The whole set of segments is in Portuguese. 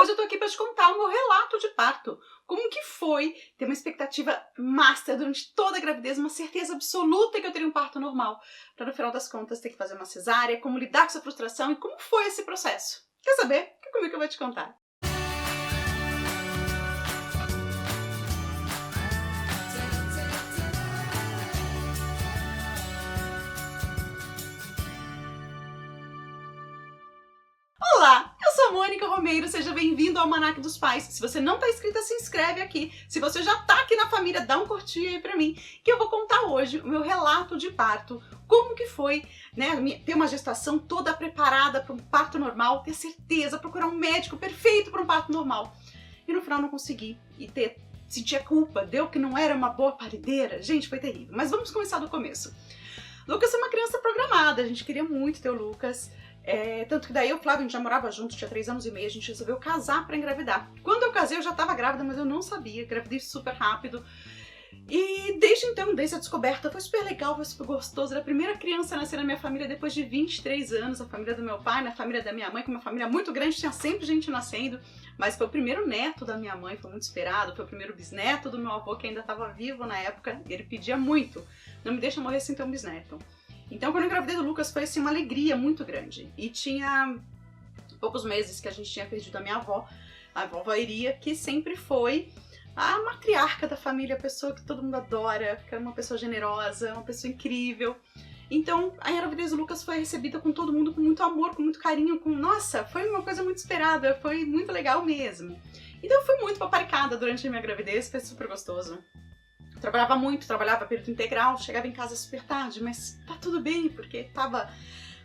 Hoje eu tô aqui pra te contar o meu relato de parto. Como que foi ter uma expectativa master durante toda a gravidez, uma certeza absoluta que eu teria um parto normal, pra no final das contas ter que fazer uma cesárea, como lidar com essa frustração e como foi esse processo. Quer saber? Fica comigo que eu vou te contar. Olá, eu sou a Mônica Romeiro, seja bem-vindo ao Almanac dos Pais. Se você não tá inscrita, se inscreve aqui. Se você já tá aqui na família, dá um curtir aí pra mim, que eu vou contar hoje o meu relato de parto, como que foi, né, ter uma gestação toda preparada para um parto normal, ter certeza, procurar um médico perfeito para um parto normal. E no final não consegui, senti a culpa, deu que não era uma boa parideira. Gente, foi terrível. Mas vamos começar do começo. Lucas é uma criança programada, a gente queria muito ter o Lucas. Tanto que daí eu e o Flávio, a gente já morava junto, tinha 3 anos e meio, a gente resolveu casar pra engravidar. Quando eu casei eu já tava grávida, mas eu não sabia, engravidei super rápido. E desde então, desde a descoberta, foi super legal, foi super gostoso. Era a primeira criança a nascer na minha família depois de 23 anos, a família do meu pai, na família da minha mãe, que é uma família muito grande, tinha sempre gente nascendo. Mas foi o primeiro neto da minha mãe, foi muito esperado, foi o primeiro bisneto do meu avô, que ainda estava vivo na época, ele pedia muito, não me deixa morrer sem ter um bisneto. Então, quando eu engravidei do Lucas, foi assim, uma alegria muito grande. E tinha poucos meses que a gente tinha perdido a minha avó, a vovó Iria, que sempre foi a matriarca da família, a pessoa que todo mundo adora, que era uma pessoa generosa, uma pessoa incrível. Então, a gravidez do Lucas foi recebida com todo mundo, com muito amor, com muito carinho, nossa, foi uma coisa muito esperada, foi muito legal mesmo. Então, eu fui muito paparicada durante a minha gravidez, foi super gostoso. Trabalhava muito, trabalhava período integral, chegava em casa super tarde, mas tá tudo bem, porque tava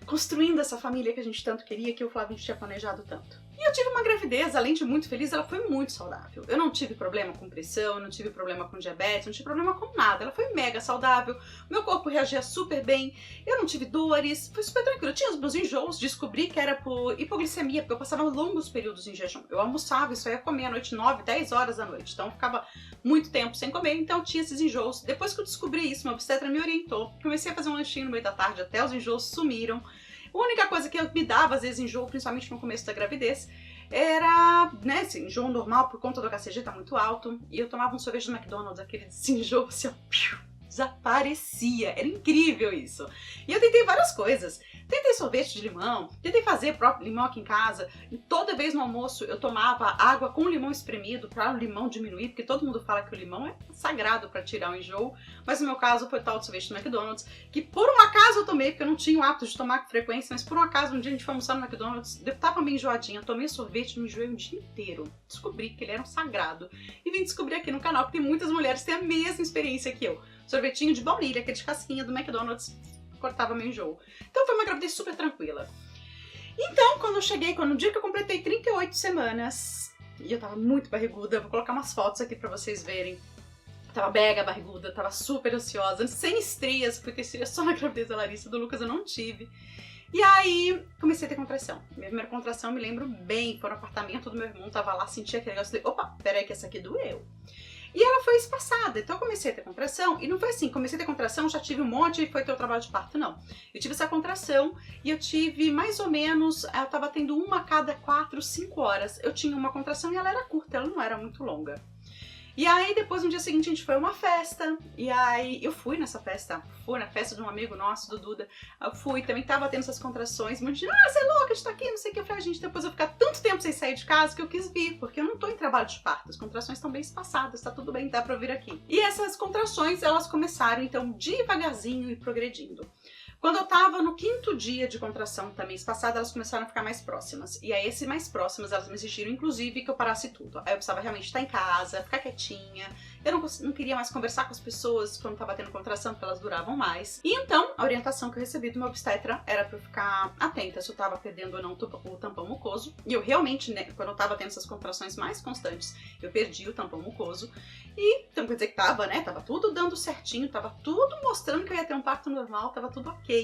construindo essa família que a gente tanto queria, que o Flávio tinha planejado tanto. E eu tive uma gravidez, além de muito feliz, ela foi muito saudável. Eu não tive problema com pressão, não tive problema com diabetes, não tive problema com nada. Ela foi mega saudável, meu corpo reagia super bem, eu não tive dores, foi super tranquilo. Eu tinha os meus enjoos, descobri que era por hipoglicemia, porque eu passava longos períodos em jejum. Eu almoçava e só ia comer à noite, 9, 10 horas da noite, então eu ficava muito tempo sem comer, então eu tinha esses enjoos. Depois que eu descobri isso, meu obstetra me orientou, comecei a fazer um lanchinho no meio da tarde, até os enjoos sumiram. A única coisa que eu me dava, às vezes, enjoo, principalmente no começo da gravidez, era, né, assim, enjoo normal por conta do HCG tá muito alto, e eu tomava um sorvete do McDonald's, aquele enjoo, assim, ó, desaparecia. Era incrível isso. E eu tentei várias coisas. Tentei sorvete de limão, tentei fazer próprio limão aqui em casa, e toda vez no almoço eu tomava água com limão espremido para o limão diminuir, porque todo mundo fala que o limão é sagrado para tirar o enjoo, mas no meu caso foi tal de sorvete do McDonald's, que por um acaso eu tomei, porque eu não tinha o hábito de tomar com frequência, mas por um acaso um dia a gente foi almoçar no McDonald's, eu tava meio enjoadinha, tomei sorvete, me enjoei o dia inteiro, descobri que ele era um sagrado, e vim descobrir aqui no canal que tem muitas mulheres que têm a mesma experiência que eu. Sorvetinho de baunilha, aquele de casquinha do McDonald's, cortava meu enjoo. Então foi uma gravidez super tranquila. Então, quando eu cheguei, no dia que eu completei 38 semanas, e eu tava muito barriguda, vou colocar umas fotos aqui pra vocês verem. Eu tava mega barriguda, tava super ansiosa, sem estrias, fui ter estrias só na gravidez da Larissa, do Lucas eu não tive. E aí, comecei a ter contração. Minha primeira contração, eu me lembro bem, foi no apartamento do meu irmão, tava lá, senti aquele negócio, falei, opa, peraí que essa aqui doeu. E ela foi espaçada, então eu comecei a ter contração, e não foi assim, comecei a ter contração, já tive um monte e foi ter o trabalho de parto, não. Eu tive essa contração e eu tive mais ou menos, eu tava tendo uma a cada 4, 5 horas. Eu tinha uma contração e ela era curta, ela não era muito longa. E aí depois no dia seguinte a gente foi a uma festa, e aí eu fui nessa festa, fui na festa de um amigo nosso, do Duda, eu fui, também tava tendo essas contrações, muita gente, você é louca, a gente tá aqui, não sei o que, eu falei, gente, depois eu ficar tanto tempo sem sair de casa que eu quis vir, porque eu não tô em trabalho de parto, as contrações estão bem espaçadas, tá tudo bem, dá pra vir aqui. E essas contrações, elas começaram então devagarzinho e progredindo. Quando eu tava no 5º dia de contração também espaçada, elas começaram a ficar mais próximas. E aí, esse mais próximas, elas me exigiram, inclusive, que eu parasse tudo. Aí eu precisava realmente estar em casa, ficar quietinha. Eu não queria mais conversar com as pessoas quando tava tendo contração, porque elas duravam mais. E então, a orientação que eu recebi do meu obstetra era pra eu ficar atenta se eu tava perdendo ou não o tampão mucoso. E eu realmente, né, quando eu tava tendo essas contrações mais constantes, eu perdi o tampão mucoso. E, então quer dizer que tava, né, tava tudo dando certinho, tava tudo mostrando que eu ia ter um parto normal, tava tudo ok.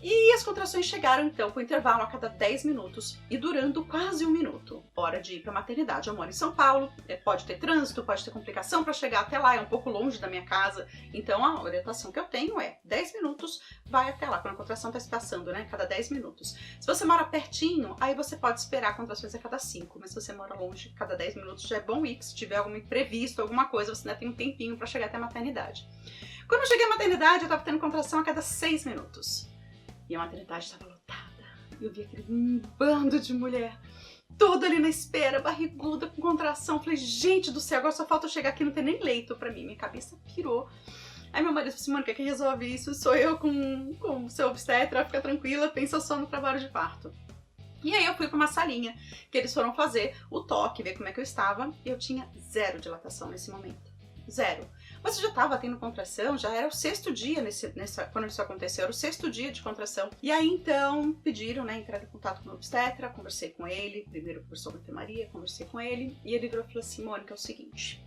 E as contrações chegaram então com intervalo a cada 10 minutos e durando quase 1 minuto. Hora de ir para a maternidade. Eu moro em São Paulo, pode ter trânsito, pode ter complicação para chegar até lá, é um pouco longe da minha casa. Então a orientação que eu tenho é 10 minutos, vai até lá, quando a contração está se passando, né? Cada 10 minutos. Se você mora pertinho, aí você pode esperar contrações a cada 5, mas se você mora longe, cada 10 minutos já é bom ir, se tiver algum imprevisto, alguma coisa, você ainda tem um tempinho para chegar até a maternidade. Quando eu cheguei à maternidade, eu estava tendo contração a cada 6 minutos. E a maternidade estava lotada. Eu vi aquele bando de mulher, toda ali na espera, barriguda, com contração. Falei, gente do céu, agora só falta eu chegar aqui e não ter nem leito pra mim. Minha cabeça pirou. Aí meu marido falou assim, Mônica, quem resolve isso sou eu com o seu obstetra, fica tranquila, pensa só no trabalho de parto. E aí eu fui pra uma salinha que eles foram fazer o toque, ver como é que eu estava. E eu tinha 0 dilatação nesse momento. 0. Mas eu já estava tendo contração, já era o 6º dia quando isso aconteceu, era o 6º dia de contração. E aí então pediram, né, entrar em contato com o obstetra, conversei com ele, primeiro conversou com a enfermaria, conversei com ele, e ele virou e falou assim, Mônica, é o seguinte,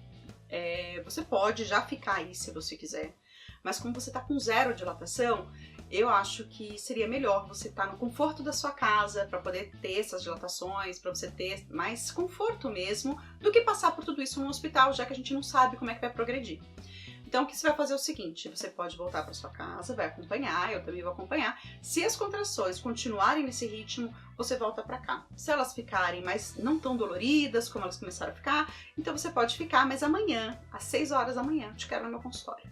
você pode já ficar aí se você quiser, mas como você tá com 0 dilatação, eu acho que seria melhor você estar no conforto da sua casa para poder ter essas dilatações, para você ter mais conforto mesmo, do que passar por tudo isso no hospital, já que a gente não sabe como é que vai progredir. Então, o que você vai fazer é o seguinte, você pode voltar para sua casa, vai acompanhar, eu também vou acompanhar. Se as contrações continuarem nesse ritmo, você volta para cá. Se elas ficarem, mas não tão doloridas como elas começaram a ficar, então você pode ficar, mas amanhã, às 6 horas da manhã, eu te quero no meu consultório.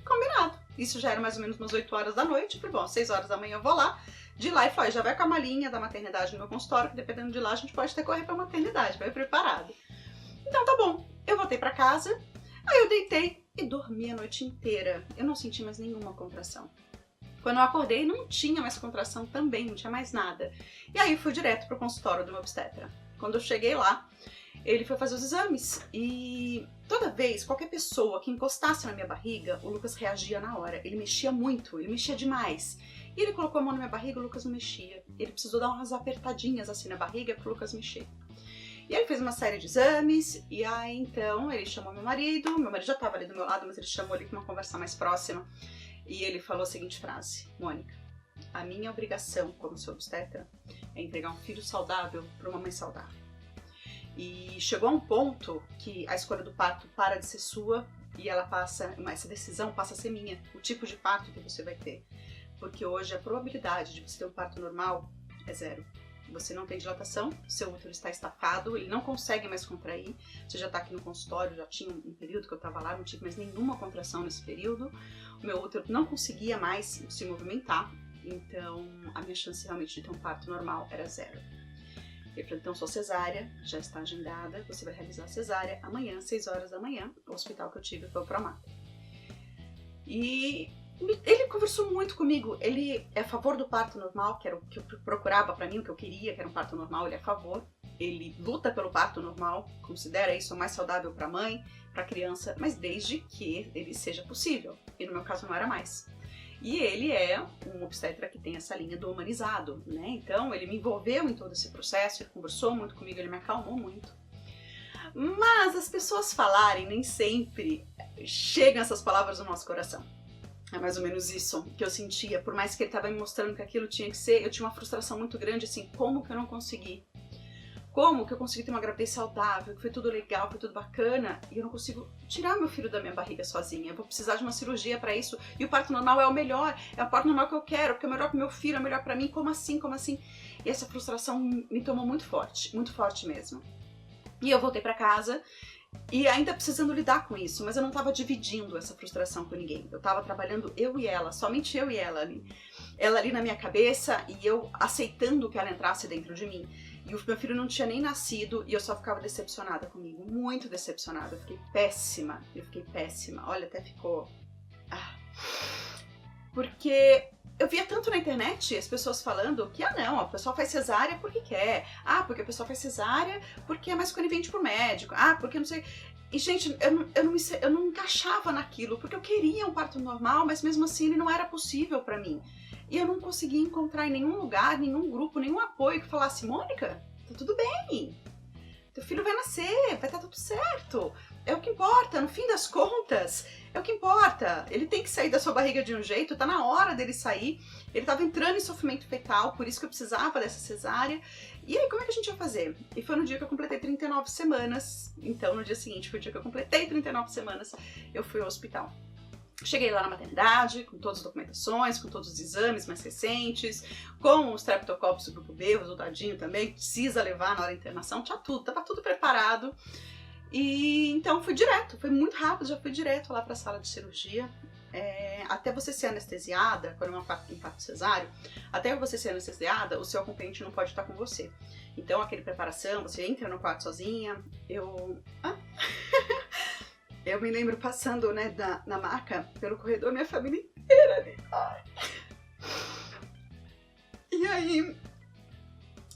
Combinado. Isso já era mais ou menos umas 8 horas da noite. Falei, bom, às 6 horas da manhã eu vou lá. De lá e falei, já vai com a malinha da maternidade no meu consultório, que dependendo de lá a gente pode até correr pra maternidade, vai preparado. Então tá bom. Eu voltei pra casa, aí eu deitei e dormi a noite inteira. Eu não senti mais nenhuma contração. Quando eu acordei, não tinha mais contração também, não tinha mais nada. E aí eu fui direto pro consultório do meu obstetra. Quando eu cheguei lá, ele foi fazer os exames e toda vez, qualquer pessoa que encostasse na minha barriga, o Lucas reagia na hora. Ele mexia muito, ele mexia demais. E ele colocou a mão na minha barriga, o Lucas não mexia. Ele precisou dar umas apertadinhas assim na barriga pro Lucas mexer. E aí ele fez uma série de exames, e aí então ele chamou meu marido já estava ali do meu lado, mas ele chamou ali para uma conversa mais próxima. E ele falou a seguinte frase, Mônica, a minha obrigação como seu obstetra é entregar um filho saudável para uma mãe saudável. E chegou a um ponto que a escolha do parto para de ser sua e essa decisão passa a ser minha, o tipo de parto que você vai ter. Porque hoje a probabilidade de você ter um parto normal é 0. Você não tem dilatação, seu útero está estafado, ele não consegue mais contrair. Você já está aqui no consultório, já tinha um período que eu estava lá, não tive mais nenhuma contração nesse período. O meu útero não conseguia mais se movimentar, então a minha chance realmente de ter um parto normal era 0. Ele falou, então sua cesárea já está agendada, você vai realizar a cesárea amanhã, 6 horas da manhã, o hospital que eu tive foi o Promatre. E ele conversou muito comigo, ele é a favor do parto normal, que era o que eu procurava pra mim, o que eu queria, que era um parto normal, ele é a favor. Ele luta pelo parto normal, considera isso o mais saudável pra mãe, pra criança, mas desde que ele seja possível. E no meu caso não era mais. E ele é um obstetra que tem essa linha do humanizado, né? Então ele me envolveu em todo esse processo, ele conversou muito comigo, ele me acalmou muito. Mas as pessoas falarem nem sempre chegam essas palavras no nosso coração. É mais ou menos isso que eu sentia, por mais que ele estava me mostrando que aquilo tinha que ser, eu tinha uma frustração muito grande, assim, como que eu não consegui? Como que eu consegui ter uma gravidez saudável, que foi tudo legal, foi tudo bacana, e eu não consigo tirar meu filho da minha barriga sozinha, eu vou precisar de uma cirurgia para isso, e o parto normal é o melhor, é o parto normal que eu quero, porque é o melhor pro meu filho, é o melhor para mim, como assim, como assim? E essa frustração me tomou muito forte mesmo. E eu voltei para casa, e ainda precisando lidar com isso, mas eu não estava dividindo essa frustração com ninguém. Eu estava trabalhando eu e ela, somente eu e ela ali. Ela ali na minha cabeça e eu aceitando que ela entrasse dentro de mim. E o meu filho não tinha nem nascido e eu só ficava decepcionada comigo, muito decepcionada. Eu fiquei péssima. Olha, até ficou... Porque eu via tanto na internet as pessoas falando que, não, a pessoa faz cesárea porque quer. Porque a pessoa faz cesárea porque é mais conivente pro médico. Porque não sei... E, gente, eu não encaixava naquilo, porque eu queria um parto normal, mas mesmo assim ele não era possível pra mim. E eu não conseguia encontrar em nenhum lugar, nenhum grupo, nenhum apoio que falasse, Mônica, tá tudo bem. Teu filho vai nascer, vai estar tudo certo. é o que importa, no fim das contas, é o que importa. Ele tem que sair da sua barriga de um jeito, tá na hora dele sair. Ele tava entrando em sofrimento fetal, por isso que eu precisava dessa cesárea. E aí, como é que a gente ia fazer? E foi no dia que eu completei 39 semanas. Então, no dia seguinte, foi o dia que eu completei 39 semanas, eu fui ao hospital. Cheguei lá na maternidade, com todas as documentações, com todos os exames mais recentes, com o Streptococcus do grupo B, o resultadinho também, que precisa levar na hora da internação, tinha tudo, tava tudo preparado. E então fui direto, foi muito rápido, já fui direto lá para a sala de cirurgia. Até você ser anestesiada, quando é um parto cesáreo, até você ser anestesiada, o seu acompanhante não pode estar com você. Então, aquele preparação, você entra no quarto sozinha, eu me lembro passando, né, na maca, pelo corredor, minha família inteira ali. Ai. E aí,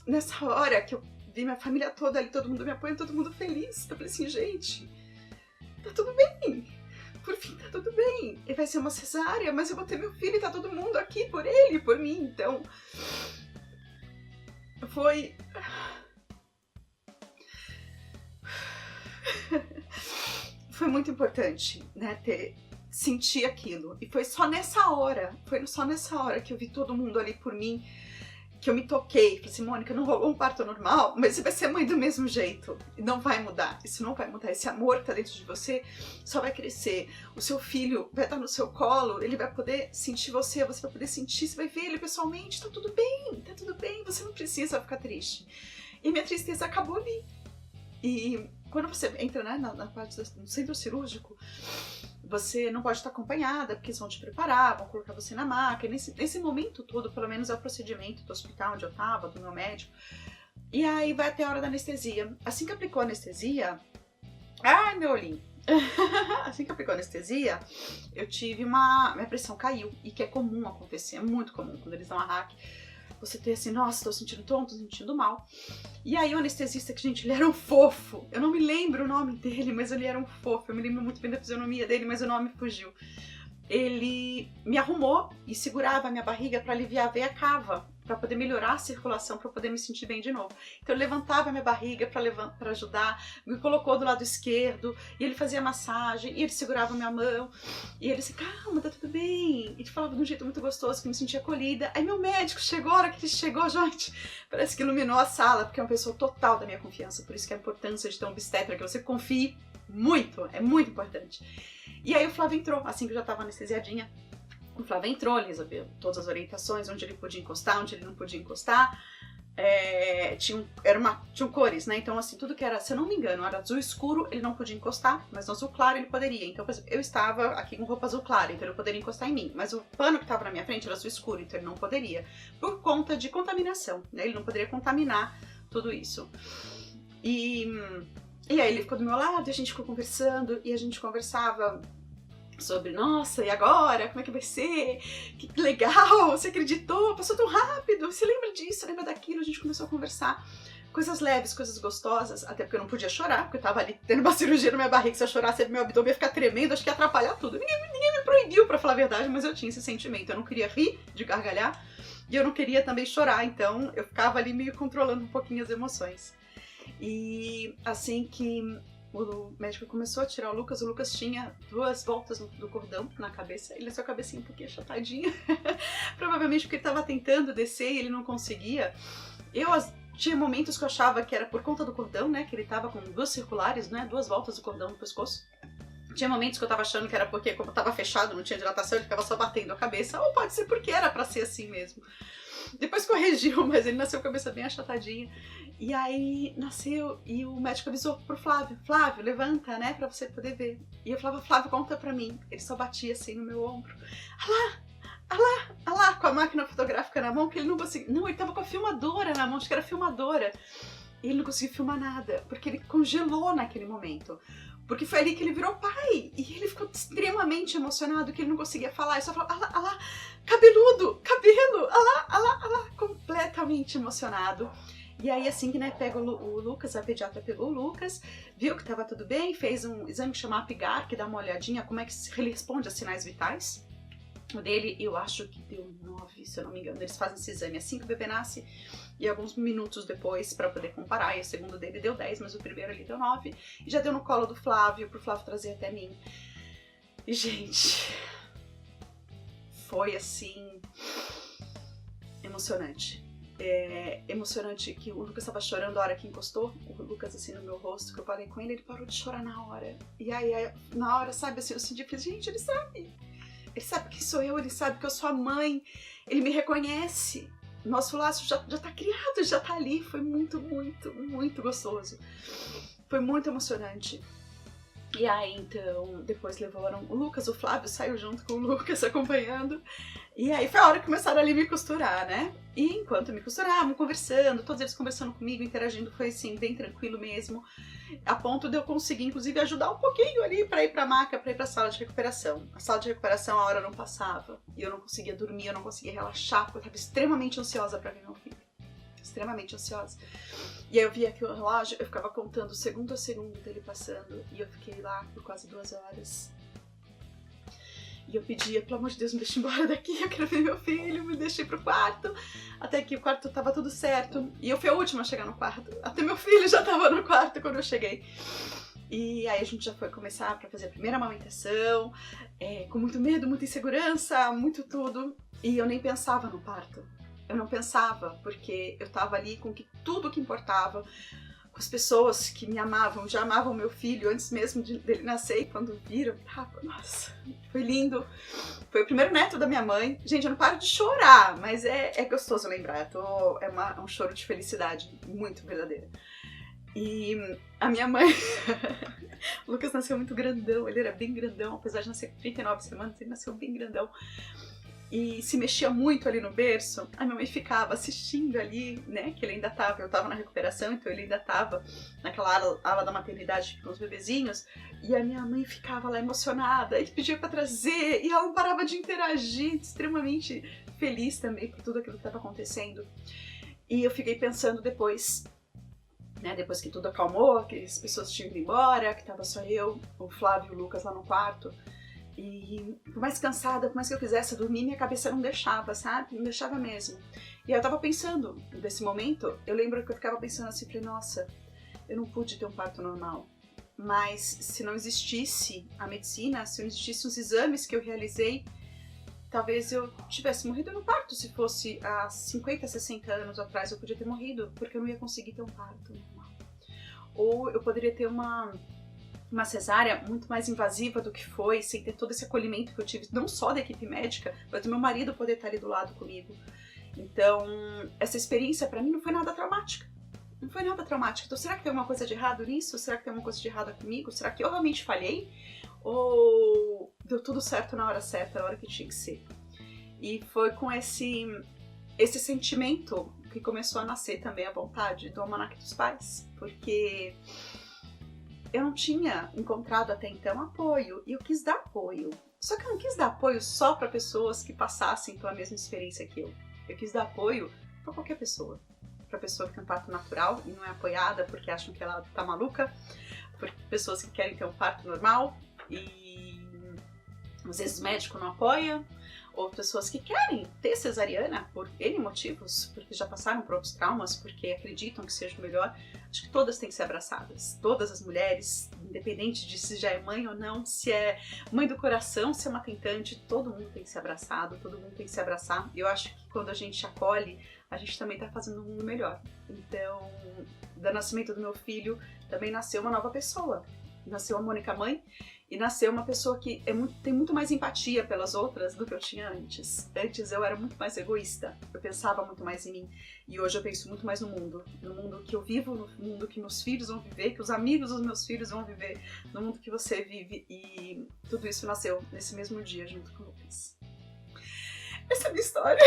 nessa hora que eu vi minha família toda ali, todo mundo me apoiando, todo mundo feliz, eu falei assim, gente, tá tudo bem. Por fim, tá tudo bem. Ele vai ser uma cesárea, mas eu vou ter meu filho e tá todo mundo aqui por ele, por mim. Então, foi... foi muito importante, né, sentir aquilo. E foi só nessa hora que eu vi todo mundo ali por mim, que eu me toquei. Falei assim, Mônica, não rolou um parto normal, mas você vai ser mãe do mesmo jeito. Não vai mudar, isso não vai mudar. Esse amor que tá dentro de você só vai crescer. O seu filho vai estar no seu colo, ele vai poder sentir você vai poder sentir, você vai ver ele pessoalmente, tá tudo bem, você não precisa ficar triste. E minha tristeza acabou ali. E quando você entra, né, na parte do centro cirúrgico, você não pode estar acompanhada, porque eles vão te preparar, vão colocar você na maca. Nesse momento todo, pelo menos é o procedimento do hospital onde eu tava, do meu médico. E aí vai até a hora da anestesia. Assim que aplicou a anestesia... Ai, meu olhinho! Assim que aplicou a anestesia, eu tive minha pressão caiu. E que é comum acontecer, é muito comum quando eles dão a hack. Você ter assim, nossa, tô sentindo tonto, tô sentindo mal. E aí o anestesista, que gente, ele era um fofo. Eu não me lembro o nome dele, mas ele era um fofo. Eu me lembro muito bem da fisionomia dele, mas o nome fugiu. Ele me arrumou e segurava a minha barriga para aliviar a veia cava, para poder melhorar a circulação, para poder me sentir bem de novo. Então eu levantava a minha barriga para ajudar, me colocou do lado esquerdo, e ele fazia massagem, e ele segurava a minha mão, e ele disse, calma, tá tudo bem. E ele falava de um jeito muito gostoso, que eu me sentia acolhida. Aí meu médico chegou, a hora que ele chegou, gente, parece que iluminou a sala, porque é uma pessoa total da minha confiança, por isso que a importância de ter um obstetra, que você confie muito, é muito importante. E aí o Flávio entrou, assim que eu já tava anestesiadinha. O Flávio entrou, ele resolveu todas as orientações, onde ele podia encostar, onde ele não podia encostar. Tinham cores, né? Então, assim, tudo que era, se eu não me engano, era azul escuro, ele não podia encostar, mas no azul claro ele poderia. Então, por exemplo, eu estava aqui com roupa azul clara, então ele poderia encostar em mim. Mas o pano que estava na minha frente era azul escuro, então ele não poderia. Por conta de contaminação, né? Ele não poderia contaminar tudo isso. E aí ele ficou do meu lado, e a gente ficou conversando, e a gente conversava sobre, nossa, e agora? Como é que vai ser? Que legal, você acreditou? Passou tão rápido, você lembra disso, lembra daquilo? A gente começou a conversar coisas leves, coisas gostosas, até porque eu não podia chorar, porque eu tava ali tendo uma cirurgia na minha barriga, se eu chorasse, meu abdômen ia ficar tremendo, acho que ia atrapalhar tudo. Ninguém me proibiu, pra falar a verdade, mas eu tinha esse sentimento, eu não queria rir, de gargalhar, e eu não queria também chorar, então eu ficava ali meio controlando um pouquinho as emoções. E assim que o médico começou a tirar o Lucas tinha 2 voltas do cordão na cabeça, ele tinha a cabecinha um pouquinho achatadinha, provavelmente porque ele estava tentando descer e ele não conseguia. Tinha momentos que eu achava que era por conta do cordão, né, que ele estava com 2 circulares, né, 2 voltas do cordão no pescoço. Tinha momentos que eu tava achando que era porque, como tava fechado, não tinha dilatação, ele ficava só batendo a cabeça, ou pode ser porque era pra ser assim mesmo. Depois corrigiu, mas ele nasceu com a cabeça bem achatadinha. E aí nasceu, e o médico avisou pro Flávio, Flávio, levanta, né, pra você poder ver. E eu falava, Flávio, conta pra mim. Ele só batia assim no meu ombro. Ah lá, com a máquina fotográfica na mão, que ele não conseguia. Não, ele tava com a filmadora na mão, acho que era filmadora. E ele não conseguia filmar nada, porque ele congelou naquele momento. Porque foi ali que ele virou pai. E ele ficou extremamente emocionado, que ele não conseguia falar. Ele só falou, ah lá, cabeludo, cabelo, ah lá, completamente emocionado. E aí, assim que, né, pega o Lucas, a pediatra pegou o Lucas, viu que tava tudo bem, fez um exame que chama Apgar, que dá uma olhadinha como é que ele responde a sinais vitais. O dele, eu acho que deu 9, se eu não me engano. Eles fazem esse exame assim que o bebê nasce, e alguns minutos depois pra poder comparar, e o segundo dele deu 10, mas o primeiro ali deu 9, e já deu no colo do Flávio, pro Flávio trazer até mim. E, gente, foi assim, emocionante. Emocionante que o Lucas tava chorando a hora que encostou o Lucas assim no meu rosto, que eu falei com ele, ele parou de chorar na hora. E aí na hora, sabe, assim, eu senti, gente, ele sabe quem sou eu, ele sabe que eu sou a mãe, ele me reconhece, nosso laço já tá criado, já tá ali. Foi muito, muito, muito gostoso, foi muito emocionante. E aí, então, depois levaram o Lucas, o Flávio saiu junto com o Lucas acompanhando. E aí foi a hora que começaram ali me costurar, né? E enquanto me costuravam, conversando, todos eles conversando comigo, interagindo, foi assim, bem tranquilo mesmo. A ponto de eu conseguir, inclusive, ajudar um pouquinho ali pra ir pra maca, pra ir pra sala de recuperação. A sala de recuperação, a hora não passava. E eu não conseguia dormir, eu não conseguia relaxar, porque eu tava extremamente ansiosa pra ver meu filho. Extremamente ansiosa. E aí eu via aqui o relógio, eu ficava contando segundo a segundo dele passando, e eu fiquei lá por quase 2 horas. E eu pedia, pelo amor de Deus, me deixa embora daqui, eu quero ver meu filho, me deixei pro quarto. Até que o quarto tava tudo certo, e eu fui a última a chegar no quarto. Até meu filho já tava no quarto quando eu cheguei. E aí a gente já foi começar pra fazer a primeira amamentação, com muito medo, muita insegurança, muito tudo. E eu nem pensava no parto. Eu não pensava, porque eu tava ali com tudo que importava, com as pessoas que me amavam, já amavam meu filho antes mesmo dele nascer, e quando viram, nossa, foi lindo. Foi o primeiro neto da minha mãe. Gente, eu não paro de chorar, mas é gostoso lembrar, é um choro de felicidade muito verdadeiro. E a minha mãe, o Lucas nasceu muito grandão, ele era bem grandão, apesar de nascer com 39 semanas, ele nasceu bem grandão. E se mexia muito ali no berço, a minha mãe ficava assistindo ali, né, que ele ainda tava, eu tava na recuperação, então ele ainda tava naquela ala da maternidade com os bebezinhos, e a minha mãe ficava lá emocionada, e pedia pra trazer, e ela não parava de interagir, extremamente feliz também por tudo aquilo que tava acontecendo. E eu fiquei pensando depois, né, depois que tudo acalmou, que as pessoas tinham ido embora, que tava só eu, o Flávio e o Lucas lá no quarto. E por mais cansada, por mais que eu quisesse dormir, minha cabeça não deixava, sabe? Não deixava mesmo. E aí eu tava pensando, nesse momento, eu lembro que eu ficava pensando assim, falei, nossa, eu não pude ter um parto normal. Mas se não existisse a medicina, se não existissem os exames que eu realizei, talvez eu tivesse morrido no parto. Se fosse há 50, 60 anos atrás, eu podia ter morrido, porque eu não ia conseguir ter um parto normal. Ou eu poderia ter uma cesárea muito mais invasiva do que foi, sem ter todo esse acolhimento que eu tive, não só da equipe médica, mas do meu marido poder estar ali do lado comigo. Então, essa experiência pra mim não foi nada traumática. Não foi nada traumática. Então, será que tem alguma coisa de errado nisso? Será que tem alguma coisa de errado comigo? Será que eu realmente falhei? Ou deu tudo certo na hora certa, na hora que tinha que ser? E foi com esse sentimento que começou a nascer também a vontade do Almanaque dos Pais, porque eu não tinha encontrado até então apoio, e eu quis dar apoio. Só que eu não quis dar apoio só para pessoas que passassem pela mesma experiência que eu. Eu quis dar apoio para qualquer pessoa. Para pessoa que tem um parto natural e não é apoiada porque acham que ela tá maluca. Por pessoas que querem ter um parto normal e às vezes o médico não apoia. Ou pessoas que querem ter cesariana por N motivos, porque já passaram por outros traumas, porque acreditam que seja o melhor. Acho que todas têm que ser abraçadas. Todas as mulheres, independente de se já é mãe ou não, se é mãe do coração, se é uma tentante, todo mundo tem que ser abraçado, todo mundo tem que se abraçar. Eu acho que quando a gente acolhe, a gente também tá fazendo um mundo melhor. Então, do nascimento do meu filho, também nasceu uma nova pessoa. Nasceu a Mônica mãe, e nasceu uma pessoa que tem muito mais empatia pelas outras do que eu tinha antes. Antes eu era muito mais egoísta, eu pensava muito mais em mim. E hoje eu penso muito mais no mundo que eu vivo, no mundo que meus filhos vão viver, que os amigos dos meus filhos vão viver, no mundo que você vive. E tudo isso nasceu nesse mesmo dia, junto com o Lucas. Essa é a minha história.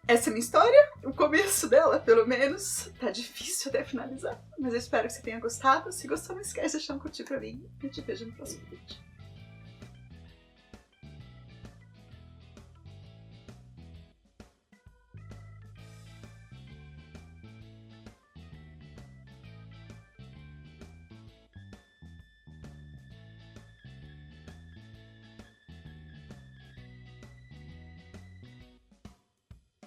Essa é a minha história, o começo dela, pelo menos. Tá difícil até finalizar, mas eu espero que você tenha gostado. Se gostou, não esquece de deixar um curtir pra mim. E te vejo no próximo vídeo.